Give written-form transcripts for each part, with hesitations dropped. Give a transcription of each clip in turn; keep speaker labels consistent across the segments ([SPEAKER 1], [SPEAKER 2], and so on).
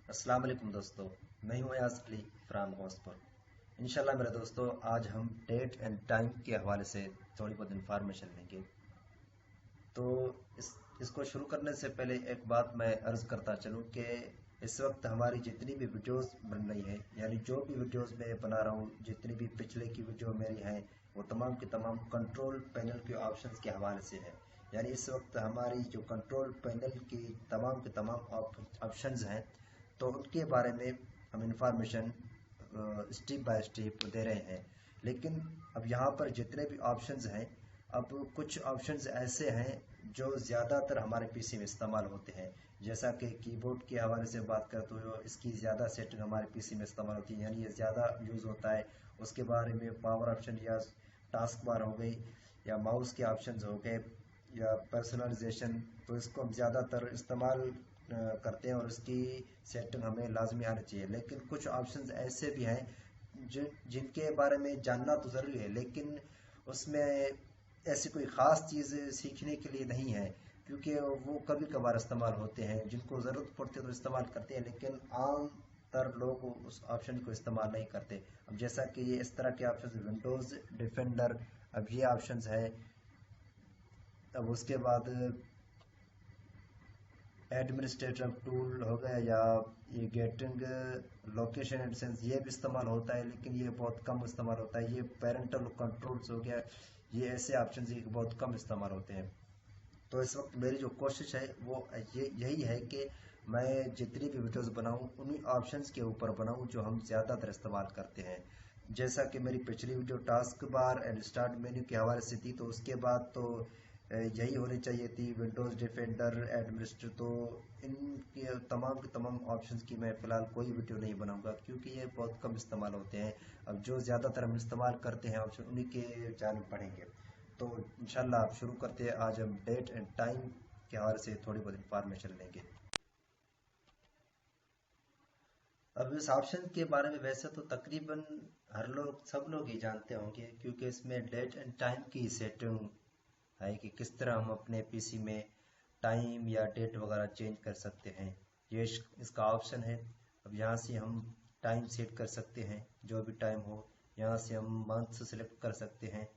[SPEAKER 1] अस्सलाम वालेकुम दोस्तों। मैं हूं अयाज अली फ्राम हॉस्पर। इंशाल्लाह मेरे दोस्तों, आज हम डेट एंड टाइम के हवाले से थोड़ी बहुत इंफॉर्मेशन लेंगे। तो इसको शुरू करने से पहले एक बात मैं अर्ज़ करता चलूं कि इस वक्त हमारी जितनी भी वीडियोस बन रही हैं, यानी जो भी वीडियोस मैं बना रहा हूं, जितनी भी पिछले की वीडियो मेरी हैं, वो तमाम की तमाम कंट्रोल पैनल के ऑप्शंस के हवाले से है। यानी इस वक्त हमारी जो कंट्रोल पैनल की तमाम ऑप्शंस हैं, तो उनके बारे में हम इंफॉर्मेशन स्टेप बाय स्टेप दे रहे हैं। लेकिन अब यहाँ पर जितने भी ऑप्शंस हैं, अब कुछ ऑप्शंस ऐसे हैं जो ज़्यादातर हमारे पीसी में इस्तेमाल होते हैं। जैसा कि कीबोर्ड के हवाले से बात करते हो, इसकी ज़्यादा सेटिंग हमारे पीसी में इस्तेमाल होती है, यानी ये ज़्यादा यूज़ होता है। उसके बारे में पावर ऑप्शन या टास्क बार हो गई, या माउस के ऑप्शंस हो गए, या पर्सनलाइजेशन, तो इसको हम ज़्यादातर इस्तेमाल करते हैं और इसकी सेटिंग हमें लाजमी आनी चाहिए। लेकिन कुछ ऑप्शंस ऐसे भी हैं जिनके बारे में जानना तो ज़रूरी है, लेकिन उसमें ऐसी कोई ख़ास चीज़ सीखने के लिए नहीं है, क्योंकि वो कभी कभार इस्तेमाल होते हैं। जिनको ज़रूरत पड़ती है तो इस्तेमाल करते हैं, लेकिन आम तर लोग उस ऑप्शन को इस्तेमाल नहीं करते। अब जैसा कि ये इस तरह के ऑप्शन विंडोज़ डिफेंडर, अब ये ऑप्शंस है। अब उसके बाद एडमिनिस्ट्रेटर टूल हो गया, या ये गेटिंग लोकेशन एंड सेंस, ये भी इस्तेमाल होता है, लेकिन ये बहुत कम इस्तेमाल होता है। ये पेरेंटल कंट्रोल्स हो गया, ये ऐसे ऑप्शन ये बहुत कम इस्तेमाल होते हैं। तो इस वक्त मेरी जो कोशिश है वो ये यही है कि मैं जितनी भी वीडियोस बनाऊं उन्हीं ऑप्शंस के ऊपर बनाऊं जो हम ज़्यादातर इस्तेमाल करते हैं। जैसा कि मेरी पिछली video task bar and start menu के हवाले से थी, तो उसके बाद तो यही होनी चाहिए थी, विंडोज़ डिफेंडर, एडमिनिस्ट्रेटर। तो इनके तमाम ऑप्शंस की मैं फ़िलहाल कोई वीडियो नहीं बनाऊंगा, क्योंकि ये बहुत कम इस्तेमाल होते हैं। अब जो ज़्यादातर हम इस्तेमाल करते हैं ऑप्शन, उन्हीं के जानिब पढ़ेंगे। तो इंशाल्लाह आप शुरू करते हैं। आज हम डेट एंड टाइम के हवाले से थोड़ी बहुत इंफॉर्मेशन लेंगे। अब इस ऑप्शन के बारे में वैसे तो तकरीबन हर लोग सब लोग ही जानते होंगे, क्योंकि इसमें डेट एंड टाइम की सेटिंग है कि किस तरह हम अपने पीसी में टाइम या डेट वगैरह चेंज कर सकते हैं। ये इसका ऑप्शन है। अब यहाँ से हम टाइम सेट कर सकते हैं, जो भी टाइम हो। यहाँ से हम मंथ सेलेक्ट कर सकते हैं,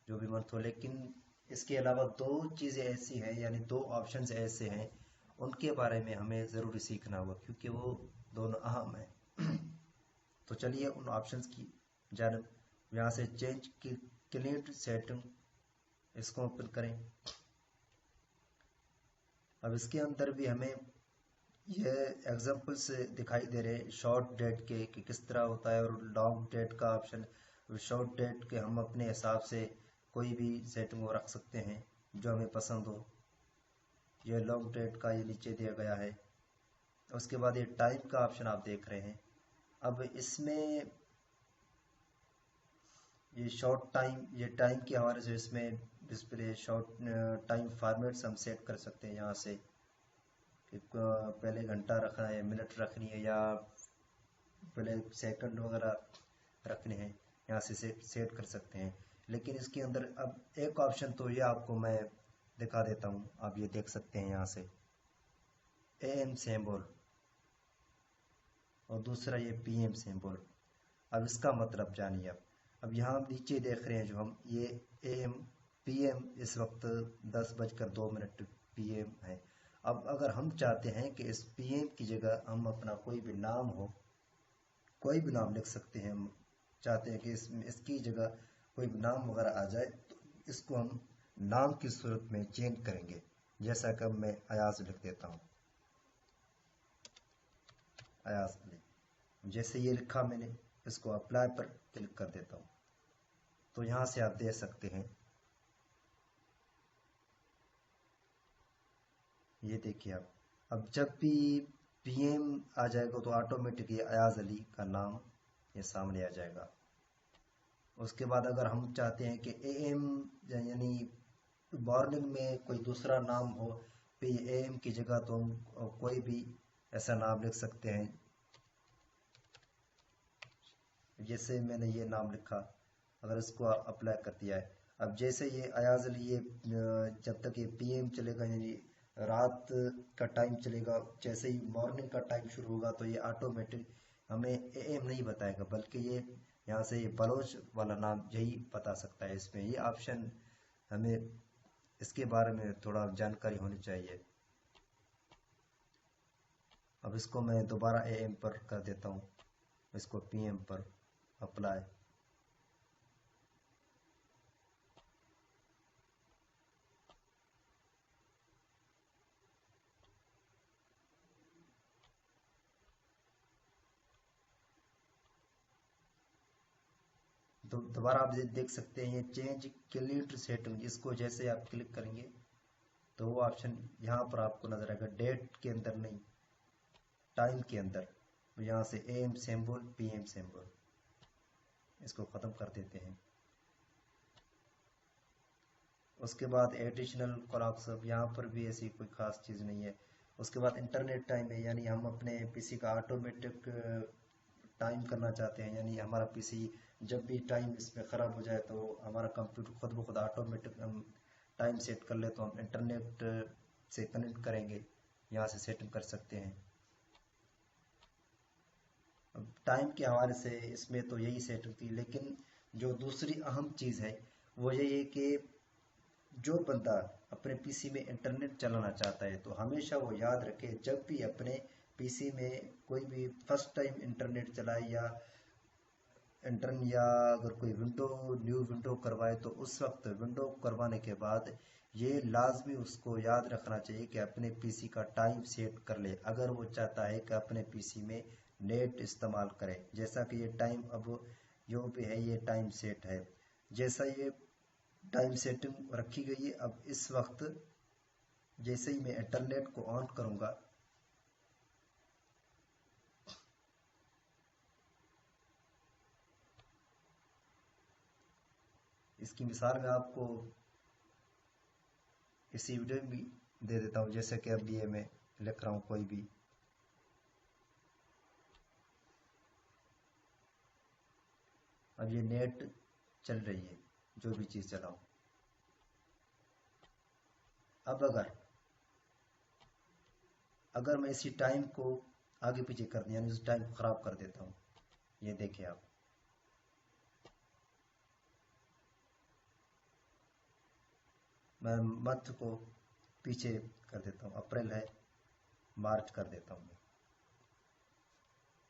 [SPEAKER 1] जो भी मंथ हो। लेकिन इसके अलावा दो चीज़ें ऐसी हैं, यानी दो ऑप्शंस ऐसे हैं, उनके बारे में हमें ज़रूर सीखना होगा, क्योंकि वो दोनों अहम हैं। तो चलिए उन ऑप्शंस की जानब। यहाँ से चेंज की क्लियर सेटिंग, इसको ओपन करें। अब इसके अंदर भी हमें ये एग्जांपल्स दिखाई दे रहे हैं शॉर्ट डेट के कि किस तरह होता है, और लॉन्ग डेट का ऑप्शन। शॉर्ट डेट के हम अपने हिसाब से कोई भी सेटिंग वो रख सकते हैं जो हमें पसंद हो। ये लॉन्ग डेट का ये नीचे दिया गया है। उसके बाद ये टाइम का ऑप्शन आप देख रहे हैं। अब इसमें ये शॉर्ट टाइम, ये टाइम के हवाले से इसमें डिस्प्ले शॉर्ट टाइम फॉर्मेट्स हम सेट कर सकते हैं। यहाँ से कि पहले घंटा रखना है, मिनट रखनी है, या पहले सेकंड वगैरह रखने हैं, यहाँ से सेट कर सकते हैं। लेकिन इसके अंदर अब एक ऑप्शन तो ये आपको मैं दिखा देता हूँ, आप ये देख सकते हैं यहाँ से एएम सिंबल, और दूसरा ये पीएम सिंबल। अब इसका मतलब जानिए। अब यहाँ हम नीचे देख रहे हैं जो हम ये एएम पीएम, इस वक्त 10:02 पीएम है। अब अगर हम चाहते हैं कि इस पीएम की जगह हम अपना कोई भी नाम हो, कोई भी नाम लिख सकते हैं। हम चाहते हैं कि इसकी जगह कोई भी नाम वगैरह आ जाए, तो इसको हम नाम की सूरत में चेंज करेंगे। जैसा कि मैं अयाज लिख देता हूँ, अयाज अली। जैसे ये लिखा मैंने, इसको अप्लाई पर क्लिक कर देता हूँ, तो यहाँ से आप दे सकते हैं। ये देखिए आप, अब जब भी पीएम आ जाएगा तो ऑटोमेटिक ये अयाज अली का नाम ये सामने आ जाएगा। उसके बाद अगर हम चाहते हैं कि एएम, यानी मॉर्निंग में कोई दूसरा नाम हो, पे एएम की जगह, तो हम कोई भी ऐसा नाम लिख सकते हैं। जैसे मैंने ये नाम लिखा, अगर इसको अप्लाई कर दिया है, अब जैसे ये अयाज अली, ये जब तक ये पीएम चलेगा, यानी रात का टाइम चलेगा, जैसे ही मॉर्निंग का टाइम शुरू होगा तो ये ऑटोमेटिक हमें एएम नहीं बताएगा, बल्कि ये यहाँ से ये बलोच वाला नाम यही बता सकता है। इसमें ये ऑप्शन हमें इसके बारे में थोड़ा जानकारी होनी चाहिए। अब इसको मैं दोबारा एएम पर कर देता हूँ, इसको पीएम पर अप्लाई। तो दोबारा आप देख सकते हैं ये चेंज क्लियर सेटिंग, इसको जैसे आप क्लिक करेंगे तो वो ऑप्शन यहाँ पर आपको नजर आएगा, डेट के अंदर नहीं, टाइम के अंदर। तो यहाँ से एएम सिंबल पीएम सिंबल, इसको ख़त्म कर देते हैं। उसके बाद एडिशनल क्लॉक्स, अब यहाँ पर भी ऐसी कोई ख़ास चीज़ नहीं है। उसके बाद इंटरनेट टाइम है, यानी हम अपने पीसी का ऑटोमेटिक टाइम करना चाहते हैं, यानी हमारा पीसी जब भी टाइम इसमें ख़राब हो जाए तो हमारा कंप्यूटर खुद ब खुद ऑटोमेटिक हम टाइम सेट कर ले, तो हम इंटरनेट से कनेक्ट करेंगे, यहाँ से सेटिंग कर सकते हैं। अब टाइम के हवाले से इसमें तो यही सेटिंग थी, लेकिन जो दूसरी अहम चीज़ है वो यही है कि जो बंदा अपने पीसी में इंटरनेट चलाना चाहता है तो हमेशा वो याद रखे, जब भी अपने पीसी में कोई भी फर्स्ट टाइम इंटरनेट चलाए या अगर कोई न्यू विंडो करवाए, तो उस वक्त विंडो करवाने के बाद ये लाजमी उसको याद रखना चाहिए कि अपने पीसी का टाइम सेट कर ले, अगर वो चाहता है कि अपने पीसी में नेट इस्तेमाल करे। जैसा कि ये टाइम अब जो भी है ये टाइम सेट है, जैसा ये टाइम सेटिंग रखी गई है। अब इस वक्त जैसे ही मैं इंटरनेट को ऑन करूंगा, इसकी मिसाल मैं आपको इसी वीडियो में भी दे देता हूँ, जैसे कि अब ये मैं लिख रहा हूँ कोई भी, अब ये नेट चल रही है, जो भी चीज़ चलाऊँ। अब अगर मैं इसी टाइम को आगे पीछे कर दिया, यानी उस टाइम को ख़राब कर देता हूँ, ये देखिए आप, मैं मंथ को पीछे कर देता हूँ, अप्रैल है, मार्च कर देता हूँ।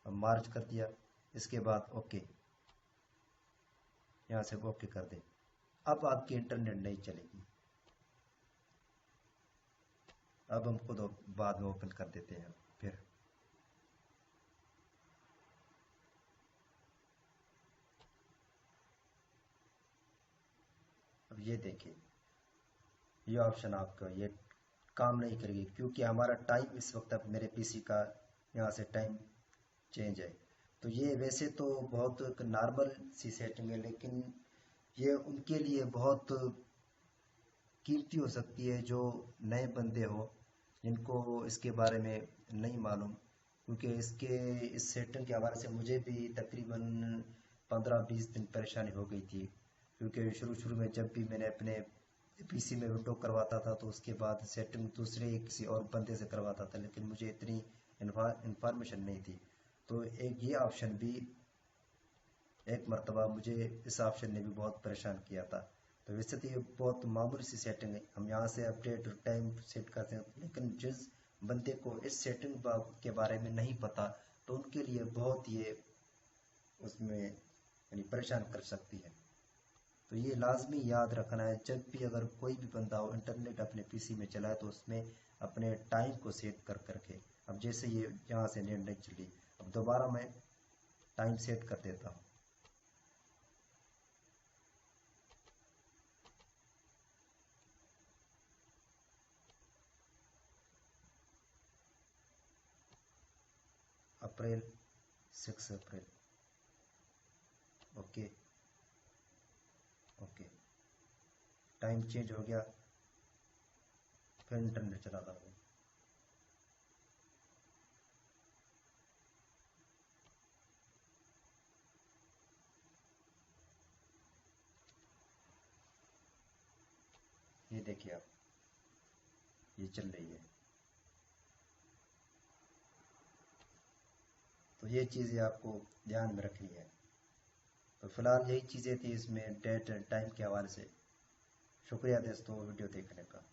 [SPEAKER 1] अब मार्च कर दिया, इसके बाद ओके, यहाँ से ओके कर दें। अब आपकी इंटरनेट नहीं चलेगी। अब हम खुद बाद में ओपन कर देते हैं फिर। अब ये देखिए, ये ऑप्शन आपका ये काम नहीं करेगी, क्योंकि हमारा टाइम इस वक्त अब मेरे पीसी का यहाँ से टाइम चेंज है। तो ये वैसे तो बहुत एक नॉर्मल सी सेटिंग है, लेकिन ये उनके लिए बहुत कीमती हो सकती है जो नए बंदे हो, जिनको इसके बारे में नहीं मालूम। क्योंकि इसके इस सेटिंग के हवाले से मुझे भी तकरीबन 15-20 दिन परेशानी हो गई थी, क्योंकि शुरू शुरू में जब भी मैंने अपने पीसी में विंडो करवाता था तो उसके बाद सेटिंग दूसरे किसी और बंदे से करवाता था, लेकिन मुझे इतनी इंफॉर्मेशन नहीं थी। तो एक ये ऑप्शन भी, एक मरतबा मुझे इस ऑप्शन ने भी बहुत परेशान किया था। तो वैसे तो ये बहुत मामूली सी सेटिंग है, हम यहाँ से अपडेट और टाइम सेट करते हैं, लेकिन जिस बंदे को इस सेटिंग के बारे में नहीं पता, तो उनके लिए बहुत ये उसमें यानी परेशान कर सकती है। तो ये लाजमी याद रखना है, जब भी अगर कोई भी बंदा हो इंटरनेट अपने पीसी में चलाए तो उसमें अपने टाइम को सेट कर रखे। अब जैसे ये यहाँ से नेट नहीं चली, अब दोबारा मैं टाइम सेट कर देता हूँ। अप्रैल, 6 अप्रैल, ओके ओके, टाइम चेंज हो गया, फिर इंटरनेट चलाता हूँ। ये देखिए आप, ये चल रही है। तो ये चीज़ें आपको ध्यान में रखनी है। तो फिलहाल यही चीज़ें थी इसमें डेट एंड टाइम के हवाले से। शुक्रिया दोस्तों वीडियो देखने का।